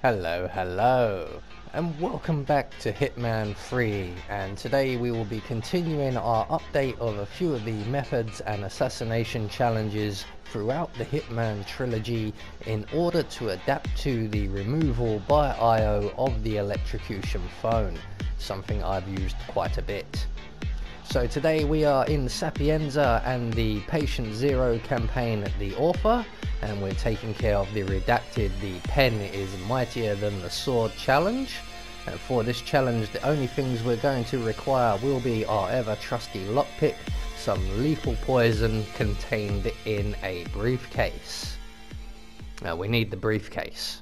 Hello, and welcome back to Hitman 3, and today we will be continuing our update of a few of the methods and assassination challenges throughout the Hitman trilogy in order to adapt to the removal by IO of the electrocution phone, something I've used quite a bit. So today we are in Sapienza and the Patient Zero campaign, The Author, and we're taking care of the redacted "the pen is mightier than the sword" challenge. And for this challenge, the only things we're going to require will be our ever trusty lockpick, some lethal poison contained in a briefcase. Now we need the briefcase.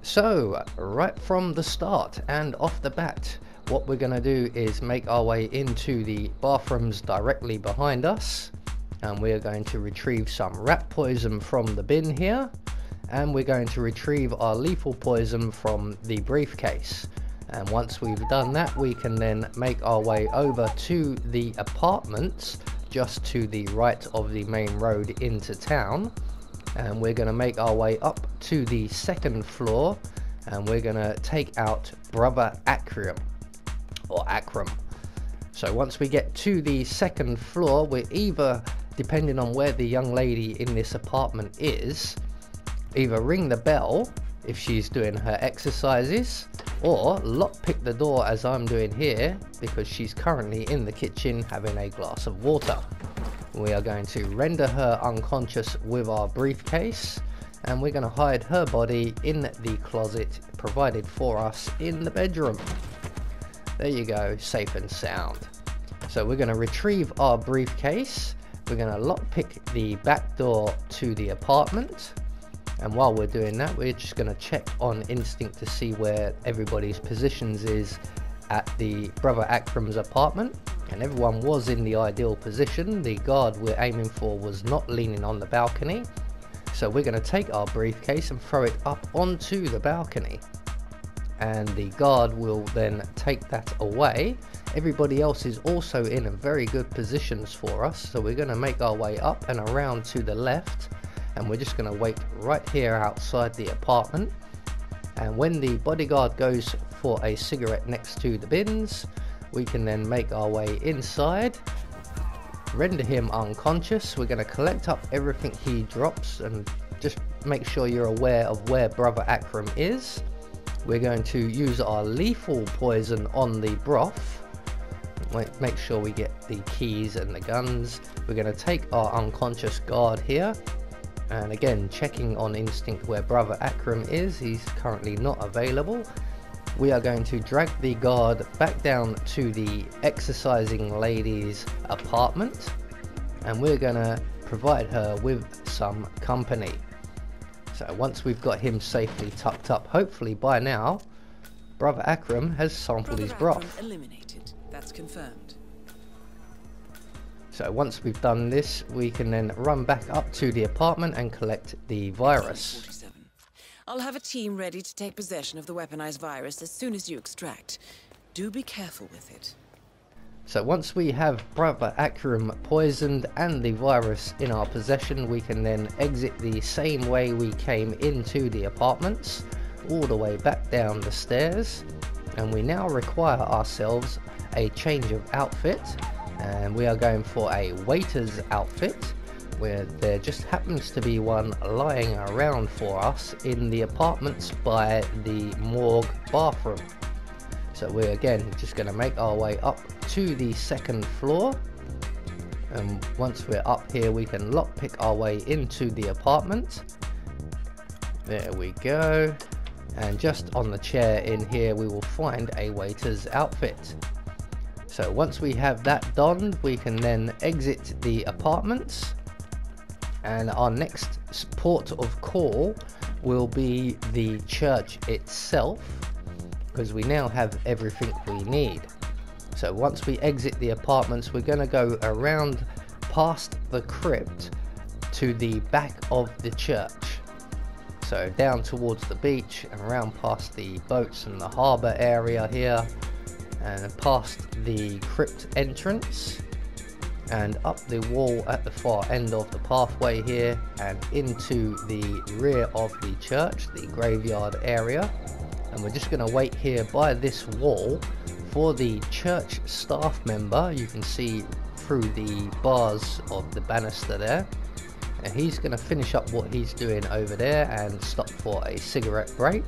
So right from the start and off the bat, what we're going to do is make our way into the bathrooms directly behind us, and we're going to retrieve some rat poison from the bin here, and we're going to retrieve our lethal poison from the briefcase. And once we've done that, we can then make our way over to the apartments just to the right of the main road into town, and we're going to make our way up to the second floor, and we're going to take out Brother Akram. So once we get to the second floor, we're either, depending on where the young lady in this apartment is, either ring the bell if she's doing her exercises, or lockpick the door as I'm doing here because she's currently in the kitchen having a glass of water. We are going to render her unconscious with our briefcase, and we're going to hide her body in the closet provided for us in the bedroom. There you go, safe and sound. So we're going to retrieve our briefcase, we're going to lockpick the back door to the apartment, and while we're doing that, we're just going to check on instinct to see where everybody's positions is at the Brother Akram's apartment, and everyone was in the ideal position. The guard we're aiming for was not leaning on the balcony, so we're going to take our briefcase and throw it up onto the balcony, and the guard will then take that away. Everybody else is also in a very good positions for us, so we're going to make our way up and around to the left, and we're just going to wait right here outside the apartment. And when the bodyguard goes for a cigarette next to the bins, we can then make our way inside, render him unconscious. We're going to collect up everything he drops, and just make sure you're aware of where Brother Akram is. We're going to use our lethal poison on the broth. Make sure we get the keys and the guns. We're going to take our unconscious guard here, and again checking on instinct where Brother Akram is. He's currently not available. We are going to drag the guard back down to the exercising lady's apartment, and we're going to provide her with some company. So once we've got him safely tucked up, hopefully by now Brother Akram has sampled his broth. Eliminated. That's confirmed. So once we've done this, we can then run back up to the apartment and collect the virus. 47. I'll have a team ready to take possession of the weaponized virus as soon as you extract. Do be careful with it. So once we have Brother Akram poisoned and the virus in our possession, we can then exit the same way we came into the apartments, all the way back down the stairs. And we now require ourselves a change of outfit, and we are going for a waiter's outfit, where there just happens to be one lying around for us in the apartments by the morgue bathroom. So we're again just going to make our way up to the second floor, and once we're up here we can lockpick our way into the apartment. There we go, and just on the chair in here we will find a waiter's outfit. So once we have that donned, we can then exit the apartments, and our next port of call will be the church itself, because we now have everything we need. So once we exit the apartments, we're going to go around past the crypt to the back of the church. So down towards the beach and around past the boats and the harbour area here, and past the crypt entrance, and up the wall at the far end of the pathway here and into the rear of the church, the graveyard area. And we're just going to wait here by this wall for the church staff member. You can see through the bars of the banister there, and he's going to finish up what he's doing over there and stop for a cigarette break.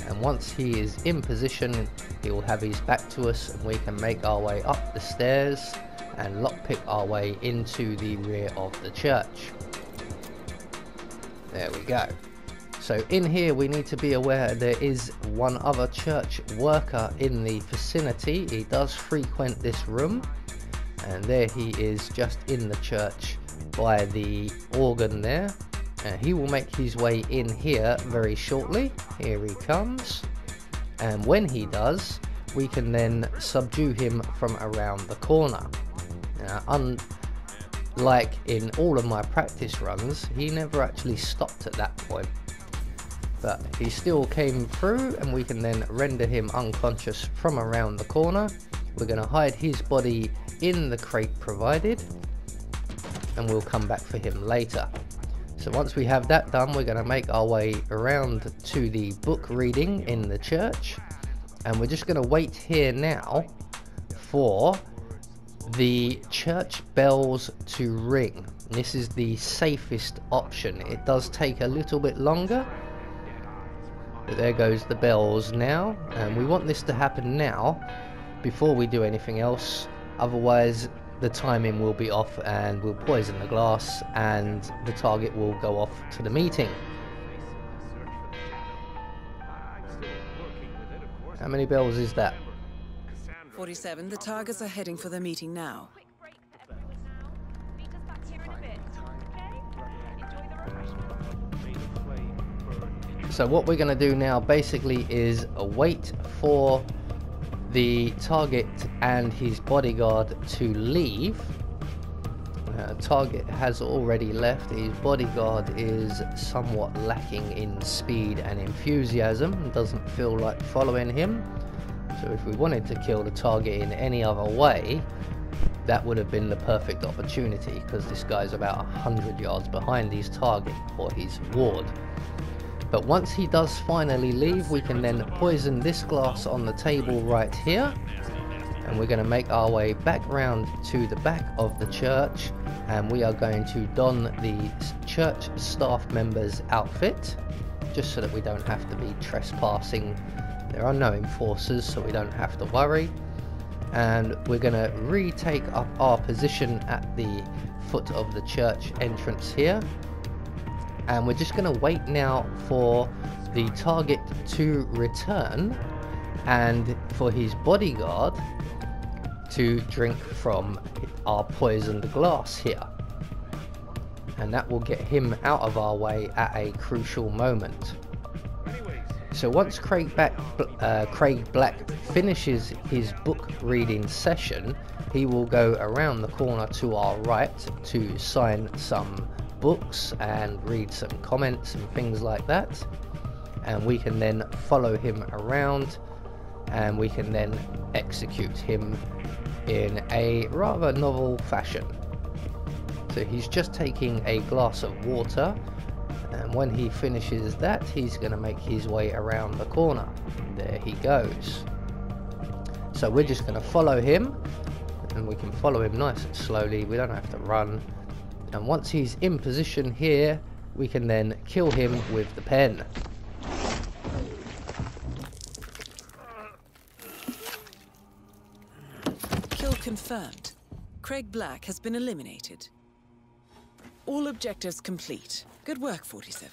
And once he is in position, he will have his back to us and we can make our way up the stairs and lockpick our way into the rear of the church. There we go. So in here we need to be aware there is one other church worker in the vicinity. He does frequent this room, and there he is just in the church by the organ there. And he will make his way in here very shortly. Here he comes, and when he does, we can then subdue him from around the corner. Now, unlike in all of my practice runs, he never actually stopped at that point, but he still came through, and we can then render him unconscious from around the corner. We're going to hide his body in the crate provided, and we'll come back for him later. So once we have that done, we're going to make our way around to the book reading in the church, and we're just going to wait here now for the church bells to ring. This is the safest option. It does take a little bit longer, but there goes the bells now, and we want this to happen now before we do anything else, otherwise the timing will be off and we'll poison the glass and the target will go off to the meeting. How many bells is that? 47, the targets are heading for the meeting now. So what we're going to do now basically is wait for the target and his bodyguard to leave. Target has already left. His bodyguard is somewhat lacking in speed and enthusiasm, doesn't feel like following him. So if we wanted to kill the target in any other way, that would have been the perfect opportunity, because this guy's about 100 yards behind his target or his ward. But once he does finally leave, we can then poison this glass on the table right here, and we're going to make our way back round to the back of the church, and we are going to don the church staff member's outfit, just so that we don't have to be trespassing. There are no enforcers, so we don't have to worry. And we're going to retake up our position at the foot of the church entrance here. And we're just going to wait now for the target to return and for his bodyguard to drink from our poisoned glass here. And that will get him out of our way at a crucial moment. So once Craig Black finishes his book reading session, he will go around the corner to our right to sign some books and read some comments and things like that, and we can then follow him around and we can then execute him in a rather novel fashion. So he's just taking a glass of water, and when he finishes that, he's going to make his way around the corner. There he goes. So we're just going to follow him, and we can follow him nice and slowly. We don't have to run. And once he's in position here, we can then kill him with the pen. Kill confirmed. Craig Black has been eliminated. All objectives complete. Good work, 47.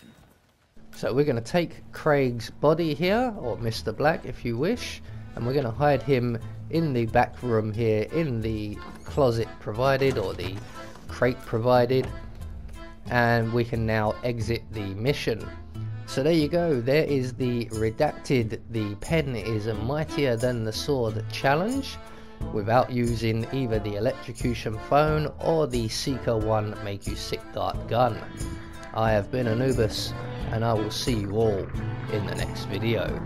So we're going to take Craig's body here, or Mr. Black if you wish, and we're going to hide him in the back room here in the closet provided, or the crate provided, and we can now exit the mission. So there you go, there is the redacted "the pen is mightier than the sword" challenge, without using either the electrocution phone or the Seeker 1 make you sick dart gun. I have been Anubis, and I will see you all in the next video.